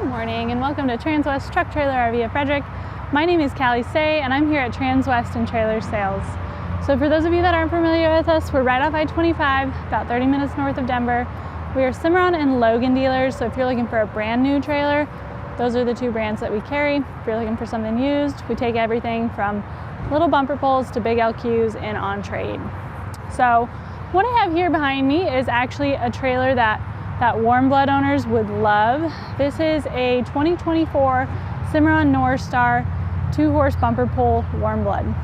morning and welcome to Transwest Truck Trailer RV of Frederick. My name is Callie Say and I'm here at Transwest and Trailer Sales. So for those of you that aren't familiar with us, we're right off I-25, about 30 minutes north of Denver. We are Cimarron and Logan dealers, so if you're looking for a brand new trailer, those are the two brands that we carry. If you're looking for something used, we take everything from little bumper pulls to big LQs and on trade. So what I have here behind me is actually a trailer that Warmblood owners would love. This is a 2024 Cimarron Norstar 2-horse bumper pull Warmblood.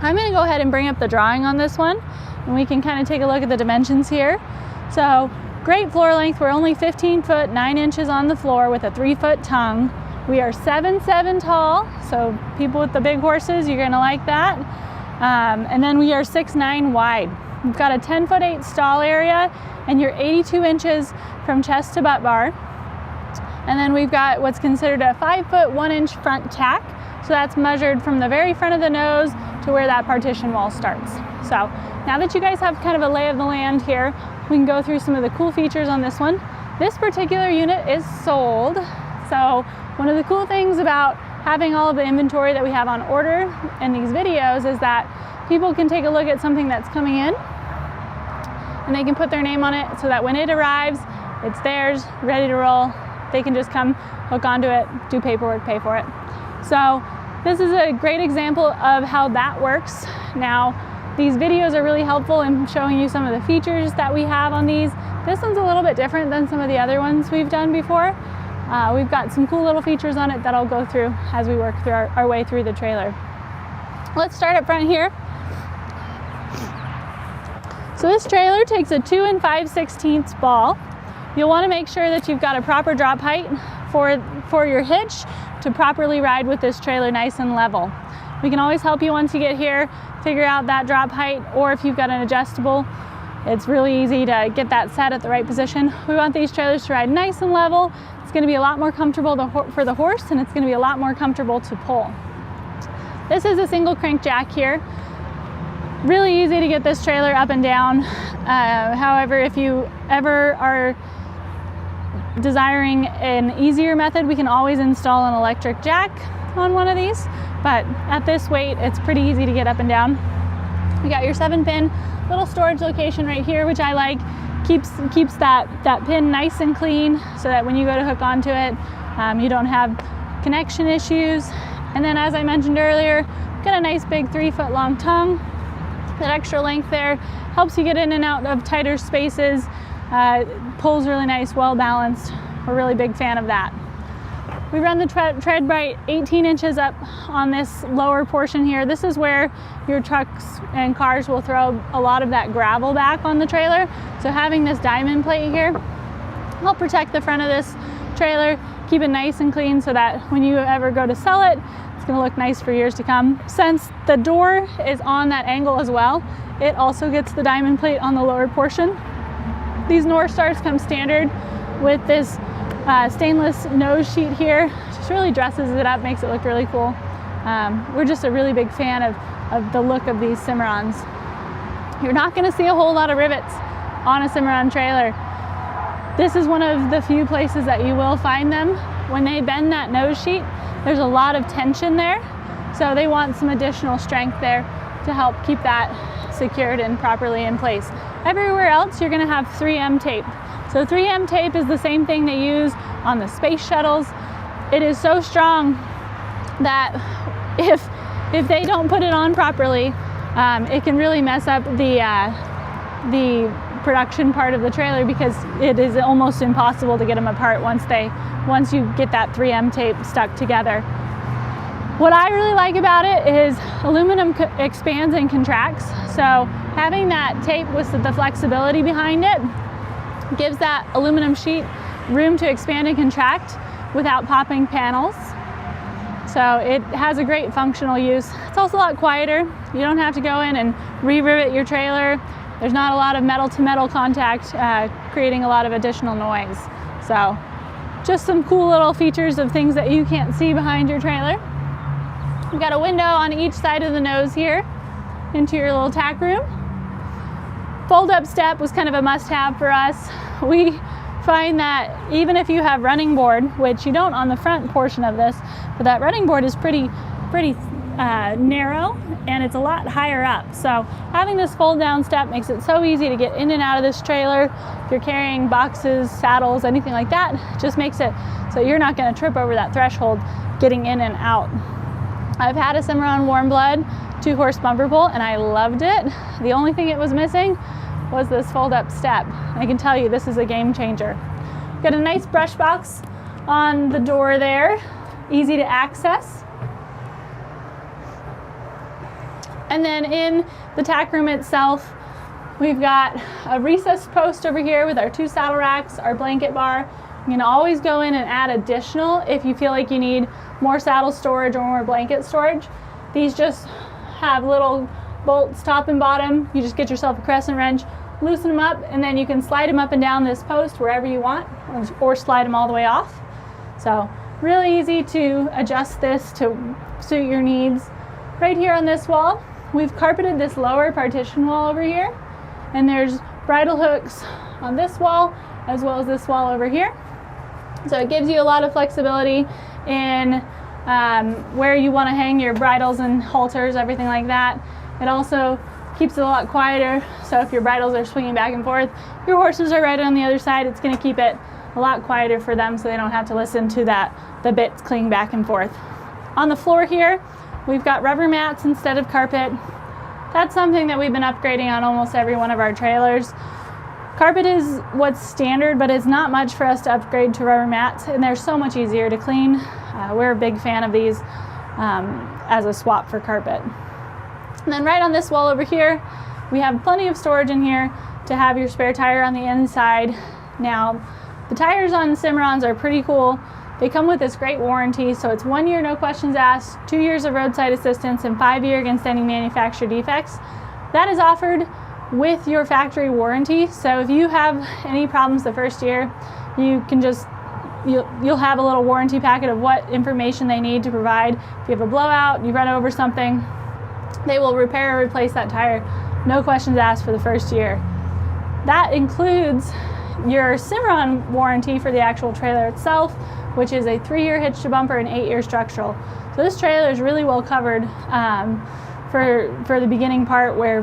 I'm going to go ahead and bring up the drawing on this one and we can kind of take a look at the dimensions here. So great floor length. We're only 15 foot 9 inches on the floor with a 3-foot tongue. We are 7'7" tall, so people with the big horses, you're going to like that. And then we are 6'9" wide. We've got a 10'8" stall area and you're 82 inches from chest to butt bar. And then we've got what's considered a 5' 1 inch front tack. So that's measured from the very front of the nose to where that partition wall starts. So now that you guys have kind of a lay of the land here, we can go through some of the cool features on this one. This particular unit is sold. So one of the cool things about having all of the inventory that we have on order in these videos is that people can take a look at something that's coming in and they can put their name on it so that when it arrives, it's theirs, ready to roll. They can just come, hook onto it, do paperwork, pay for it. So this is a great example of how that works. Now, these videos are really helpful in showing you some of the features that we have on these. This one's a little bit different than some of the other ones we've done before. We've got some cool little features on it that I'll go through as we work through our way through the trailer. Let's start up front here. So this trailer takes a 2 5/16 ball. You'll want to make sure that you've got a proper drop height for your hitch to properly ride with this trailer nice and level. We can always help you once you get here, figure out that drop height, or if you've got an adjustable, it's really easy to get that set at the right position. We want these trailers to ride nice and level. It's going to be a lot more comfortable for the horse and it's going to be a lot more comfortable to pull. This is a single crank jack here. Really easy to get this trailer up and down. However, if you ever are desiring an easier method, we can always install an electric jack on one of these. But at this weight, it's pretty easy to get up and down. You got your 7-pin little storage location right here, which I like. Keeps that pin nice and clean so that when you go to hook onto it, you don't have connection issues. And then as I mentioned earlier, got a nice big 3-foot long tongue. That extra length there helps you get in and out of tighter spaces. Pulls really nice, well balanced. We're a really big fan of that. We run the tread right 18 inches up on this lower portion here. This is where your trucks and cars will throw a lot of that gravel back on the trailer. So having this diamond plate here help protect the front of this trailer, keep it nice and clean so that when you ever go to sell it, it's gonna look nice for years to come. Since the door is on that angle as well, it also gets the diamond plate on the lower portion. These Norstars come standard with this stainless nose sheet here. Just really dresses it up, makes it look really cool. We're just a really big fan of the look of these Cimarrons. You're not gonna see a whole lot of rivets on a Cimarron trailer. This is one of the few places that you will find them. When they bend that nose sheet, there's a lot of tension there. So they want some additional strength there to help keep that secured and properly in place. Everywhere else, you're gonna have 3M tape. So 3M tape is the same thing they use on the space shuttles. It is so strong that if they don't put it on properly, it can really mess up the production part of the trailer because it is almost impossible to get them apart once you get that 3M tape stuck together. What I really like about it is aluminum expands and contracts. So having that tape with the flexibility behind it gives that aluminum sheet room to expand and contract without popping panels. So it has a great functional use. It's also a lot quieter. You don't have to go in and re-rivet your trailer. There's not a lot of metal to metal contact, creating a lot of additional noise. So just some cool little features of things that you can't see behind your trailer. We've got a window on each side of the nose here into your little tack room. Fold up step was kind of a must-have for us. We find that even if you have running board, which you don't on the front portion of this, but that running board is pretty narrow, and it's a lot higher up. So having this fold down step makes it so easy to get in and out of this trailer. If you're carrying boxes, saddles, anything like that, it just makes it so you're not going to trip over that threshold getting in and out. I've had a Cimarron Warmblood 2-horse bumper pull, and I loved it. The only thing it was missing was this fold up step. I can tell you this is a game changer. Got a nice brush box on the door there, easy to access. And then in the tack room itself, we've got a recessed post over here with our 2 saddle racks, our blanket bar. You can always go in and add additional if you feel like you need more saddle storage or more blanket storage. These just have little bolts top and bottom. You just get yourself a crescent wrench, loosen them up, and then you can slide them up and down this post wherever you want, or slide them all the way off. So really easy to adjust this to suit your needs. Right here on this wall, we've carpeted this lower partition wall over here, and there's bridle hooks on this wall as well as this wall over here. So it gives you a lot of flexibility in where you want to hang your bridles and halters, everything like that. It also keeps it a lot quieter, so if your bridles are swinging back and forth, your horses are right on the other side, it's going to keep it a lot quieter for them so they don't have to listen to the bits clicking back and forth. On the floor here, we've got rubber mats instead of carpet. That's something that we've been upgrading on almost every one of our trailers. Carpet is what's standard, but it's not much for us to upgrade to rubber mats, and they're so much easier to clean. We're a big fan of these as a swap for carpet. And then right on this wall over here, we have plenty of storage in here to have your spare tire on the inside. Now, the tires on Cimarrons are pretty cool. They come with this great warranty, so it's 1 year, no questions asked, 2 years of roadside assistance, and 5 year against any manufacturer defects. That is offered with your factory warranty. So if you have any problems the first year, you can just, you'll have a little warranty packet of what information they need to provide. If you have a blowout, you run over something, they will repair or replace that tire, no questions asked for the first year. That includes your Cimarron warranty for the actual trailer itself, which is a 3-year hitch to bumper and 8-year structural. So this trailer is really well covered for the beginning part where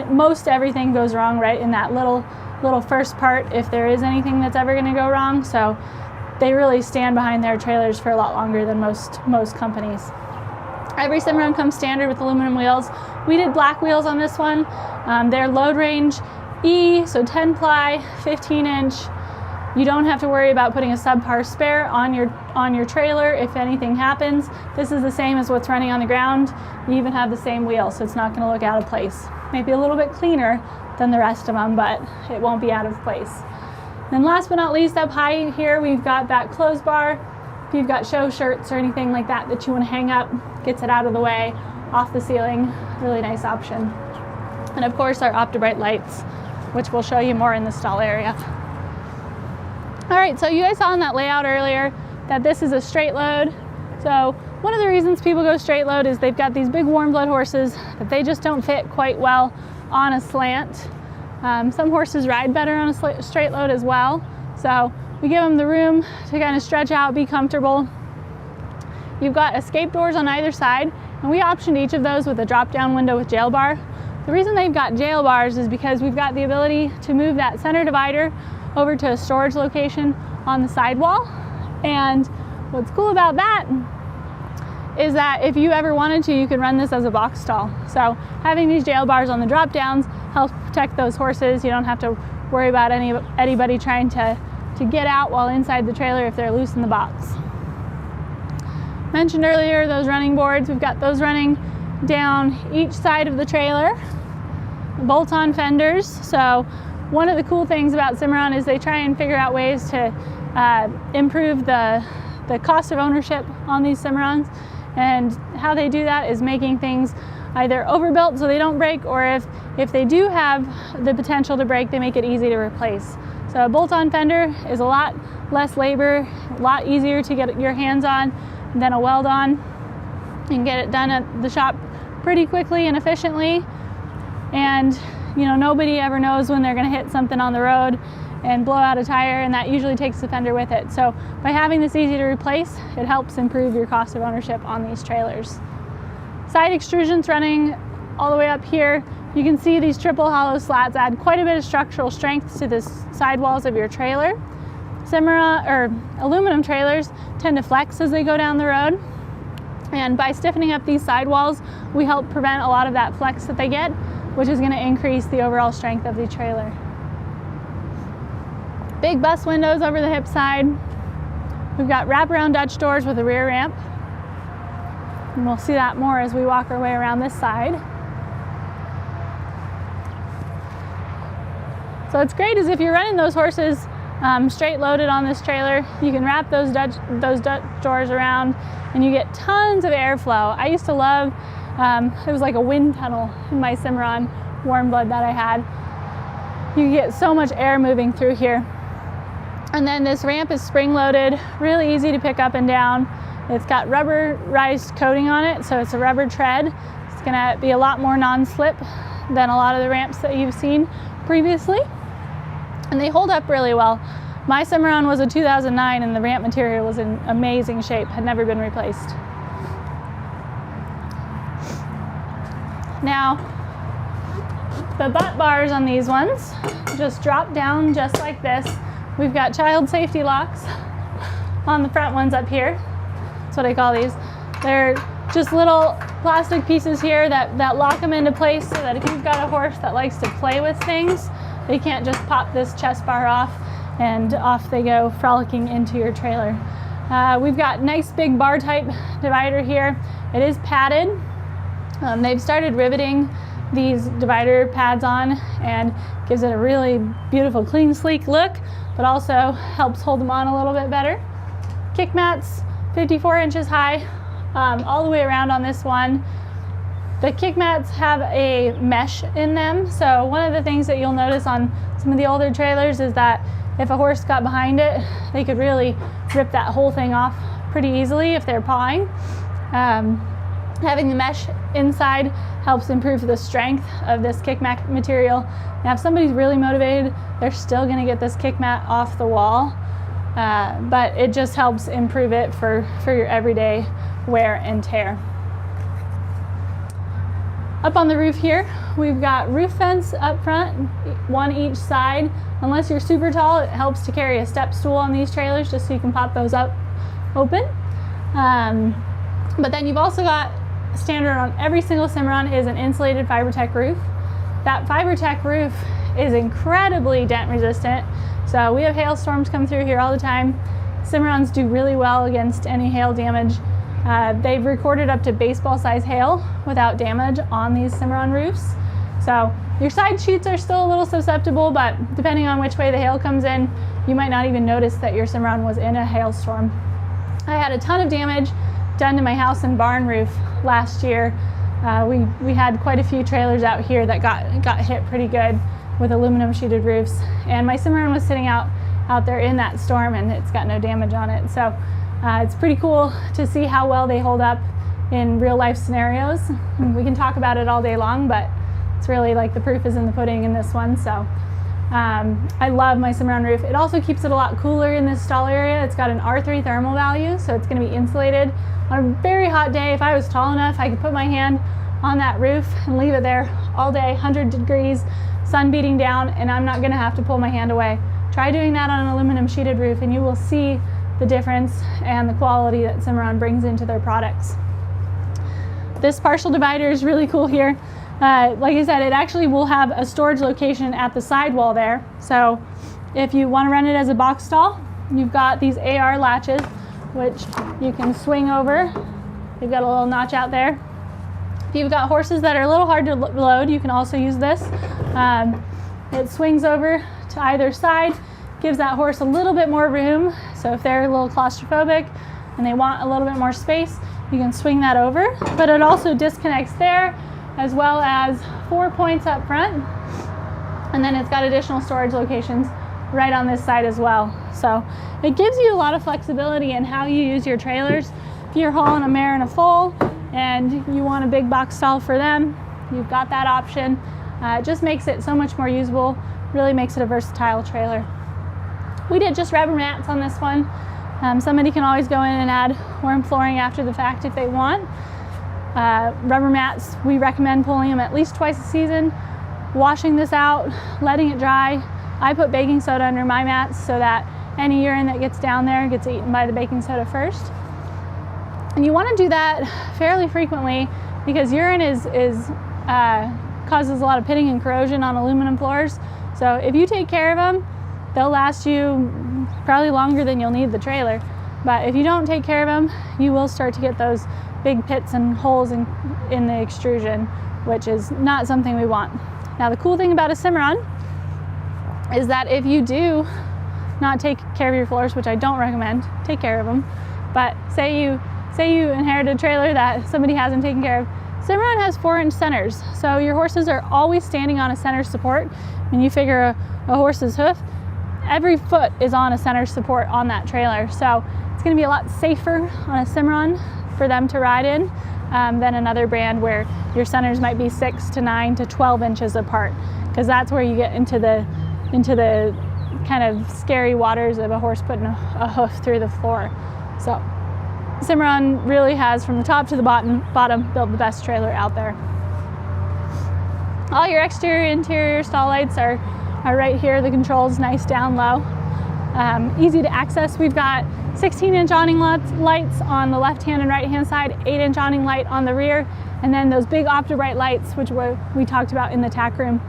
most everything goes wrong right in that little first part, if there is anything that's ever going to go wrong. So they really stand behind their trailers for a lot longer than most companies. Every Cimarron comes standard with aluminum wheels. We did black wheels on this one. They're load range E, so 10 ply, 15 inch. You don't have to worry about putting a subpar spare on your trailer if anything happens. This is the same as what's running on the ground. You even have the same wheel, so it's not going to look out of place. Maybe a little bit cleaner than the rest of them, but it won't be out of place. And last but not least, up high here, we've got that clothes bar. If you've got show shirts or anything like that that you want to hang up, gets it out of the way, off the ceiling, really nice option. And of course our OptiBrite lights, which we'll show you more in the stall area. All right, so you guys saw in that layout earlier that this is a straight load. So one of the reasons people go straight load is they've got these big Warmblood horses that they just don't fit quite well on a slant. Some horses ride better on a straight load as well. So we give them the room to kind of stretch out, be comfortable. You've got escape doors on either side, and we optioned each of those with a drop-down window with jail bar. The reason they've got jail bars is because we've got the ability to move that center divider over to a storage location on the sidewall. And what's cool about that is that if you ever wanted to, you could run this as a box stall. So having these jail bars on the drop downs helps protect those horses. You don't have to worry about anybody trying to get out while inside the trailer if they're loose in the box. Mentioned earlier those running boards, we've got those running down each side of the trailer. Bolt-on fenders. So one of the cool things about Cimarron is they try and figure out ways to improve the cost of ownership on these Cimarrons, and how they do that is making things either overbuilt so they don't break, or if they do have the potential to break, they make it easy to replace. So a bolt-on fender is a lot less labor, a lot easier to get your hands on than a weld-on. You can get it done at the shop pretty quickly and efficiently, and you know, nobody ever knows when they're going to hit something on the road and blow out a tire, and that usually takes the fender with it. So by having this easy to replace, it helps improve your cost of ownership on these trailers. Side extrusions running all the way up here. You can see these triple hollow slats add quite a bit of structural strength to the sidewalls of your trailer. Cimarron or aluminum trailers tend to flex as they go down the road. And by stiffening up these sidewalls, we help prevent a lot of that flex that they get, which is going to increase the overall strength of the trailer. Big bus windows over the hip side. We've got wraparound Dutch doors with a rear ramp. And we'll see that more as we walk our way around this side. So what's great is if you're running those horses straight loaded on this trailer, you can wrap those Dutch doors around and you get tons of airflow. I used to love, it was like a wind tunnel in my Cimarron Warmblood that I had. You get so much air moving through here. And then this ramp is spring loaded, really easy to pick up and down. It's got rubberized coating on it, so it's a rubber tread. It's gonna be a lot more non-slip than a lot of the ramps that you've seen previously. And they hold up really well. My Cimarron was a 2009 and the ramp material was in amazing shape, had never been replaced. Now, the butt bars on these ones just drop down just like this. We've got child safety locks on the front ones up here. That's what I call these. They're just little plastic pieces here that lock them into place so that if you've got a horse that likes to play with things, they can't just pop this chest bar off and off they go frolicking into your trailer. We've got nice big bar type divider here. It is padded. They've started riveting these divider pads on and gives it a really beautiful, clean, sleek look, but also helps hold them on a little bit better. Kick mats, 54 inches high, all the way around on this one. The kick mats have a mesh in them, so one of the things that you'll notice on some of the older trailers is that if a horse got behind it, they could really rip that whole thing off pretty easily if they're pawing. Having the mesh inside helps improve the strength of this kick mat material. Now if somebody's really motivated, they're still going to get this kick mat off the wall, but it just helps improve it for your everyday wear and tear. Up on the roof here, we've got roof vents up front, one each side. Unless you're super tall, it helps to carry a step stool on these trailers just so you can pop those up open. But then you've also got standard on every single Cimarron is an insulated FiberTech roof. That FiberTech roof is incredibly dent resistant. So we have hailstorms come through here all the time. Cimarrons do really well against any hail damage. They've recorded up to baseball size hail without damage on these Cimarron roofs. So your side sheets are still a little susceptible, but depending on which way the hail comes in, you might not even notice that your Cimarron was in a hailstorm. I had a ton of damage done to my house and barn roof last year. We had quite a few trailers out here that got hit pretty good with aluminum sheeted roofs, and my Cimarron was sitting out there in that storm and it's got no damage on it. So it's pretty cool to see how well they hold up in real life scenarios. We can talk about it all day long, but it's really like the proof is in the pudding in this one. So I love my Cimarron roof. It also keeps it a lot cooler in this stall area. It's got an R3 thermal value, so it's going to be insulated. On a very hot day, if I was tall enough, I could put my hand on that roof and leave it there all day, 100 degrees, sun beating down, and I'm not going to have to pull my hand away. Try doing that on an aluminum sheeted roof and you will see the difference and the quality that Cimarron brings into their products. This partial divider is really cool here. Like I said, it actually will have a storage location at the sidewall there. So if you want to run it as a box stall, you've got these AR latches, which you can swing over. You've got a little notch out there. If you've got horses that are a little hard to load, you can also use this. It swings over to either side, gives that horse a little bit more room. So if they're a little claustrophobic and they want a little bit more space, you can swing that over. But it also disconnects there, as well as 4 points up front. And then it's got additional storage locations right on this side as well. So it gives you a lot of flexibility in how you use your trailers. If you're hauling a mare and a foal and you want a big box stall for them, you've got that option. It just makes it so much more usable, really makes it a versatile trailer. We did just rubber mats on this one. Somebody can always go in and add worm flooring after the fact if they want. Rubber mats, we recommend pulling them at least twice a season, washing this out, letting it dry. I put baking soda under my mats so that any urine that gets down there gets eaten by the baking soda first. And you want to do that fairly frequently because urine causes a lot of pitting and corrosion on aluminum floors. So if you take care of them, they'll last you probably longer than you'll need the trailer. But if you don't take care of them, you will start to get those big pits and holes in the extrusion, which is not something we want. Now the cool thing about a Cimarron is that if you do not take care of your floors, which I don't recommend, take care of them, but say you inherited a trailer that somebody hasn't taken care of, Cimarron has 4-inch centers, so your horses are always standing on a center support. When you figure a horse's hoof, every foot is on a center support on that trailer, so it's going to be a lot safer on a Cimarron for them to ride in than another brand where your centers might be 6 to 9 to 12 inches apart, because that's where you get into the kind of scary waters of a horse putting a hoof through the floor. So Cimarron really has, from the top to the bottom, built the best trailer out there. All your exterior, interior stall lights are right here. The controls nice down low, easy to access. We've got 16-inch awning lights on the left-hand and right-hand side, 8-inch awning light on the rear, and then those big OptiBrite lights, which we talked about in the tack room.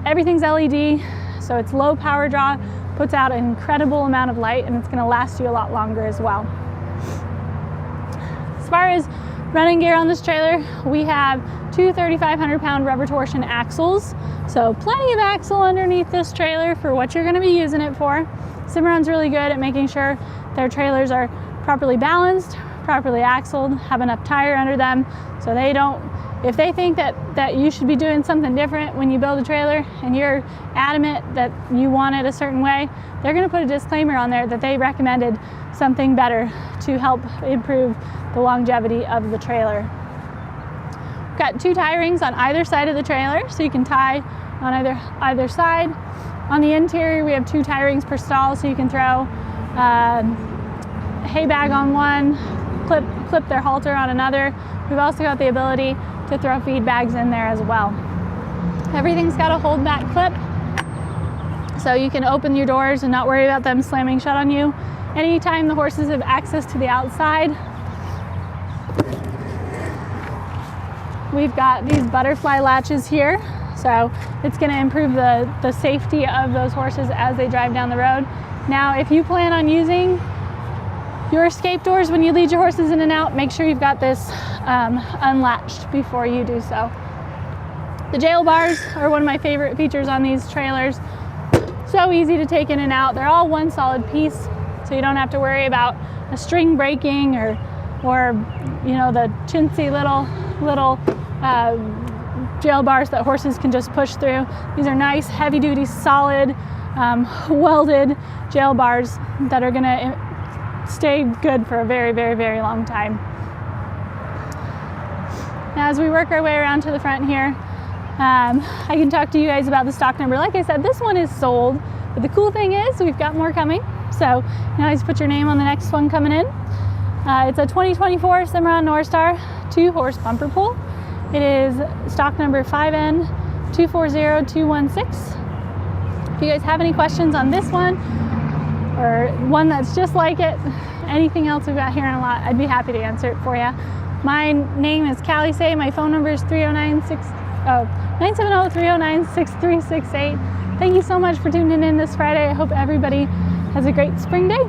Everything's LED, so it's low power draw, puts out an incredible amount of light, and it's going to last you a lot longer as well. As far as running gear on this trailer, we have two 3,500-pound rubber torsion axles, so plenty of axle underneath this trailer for what you're going to be using it for. Cimarron's really good at making sure their trailers are properly balanced, properly axled, have enough tire under them, so they don't, if they think that you should be doing something different when you build a trailer and you're adamant that you want it a certain way, they're going to put a disclaimer on there that they recommended something better to help improve the longevity of the trailer. We've got 2 tie rings on either side of the trailer, so you can tie on either side. On the interior, we have 2 tie rings per stall, so you can throw a hay bag on one, clip their halter on another. We've also got the ability to throw feed bags in there as well. Everything's got a hold back clip, so you can open your doors and not worry about them slamming shut on you. Anytime the horses have access to the outside, we've got these butterfly latches here, so it's going to improve the safety of those horses as they drive down the road. Now, if you plan on using your escape doors when you lead your horses in and out, make sure you've got this unlatched before you do so. The jail bars are one of my favorite features on these trailers. So easy to take in and out. They're all one solid piece, so you don't have to worry about a string breaking or you know, the chintzy little jail bars that horses can just push through. These are nice, heavy-duty, solid, welded jail bars that are going to stay good for a very, very, very long time. Now, as we work our way around to the front here, I can talk to you guys about the stock number. Like I said, this one is sold, but the cool thing is we've got more coming. So you can always put your name on the next one coming in. It's a 2024 Cimarron Norstar 2-horse bumper pull. It is stock number 5N240216. If you guys have any questions on this one or one that's just like it, anything else we've got here in a lot, I'd be happy to answer it for you. My name is Callie Say. My phone number is 970-309-6368. Thank you so much for tuning in this Friday. I hope everybody has a great spring day.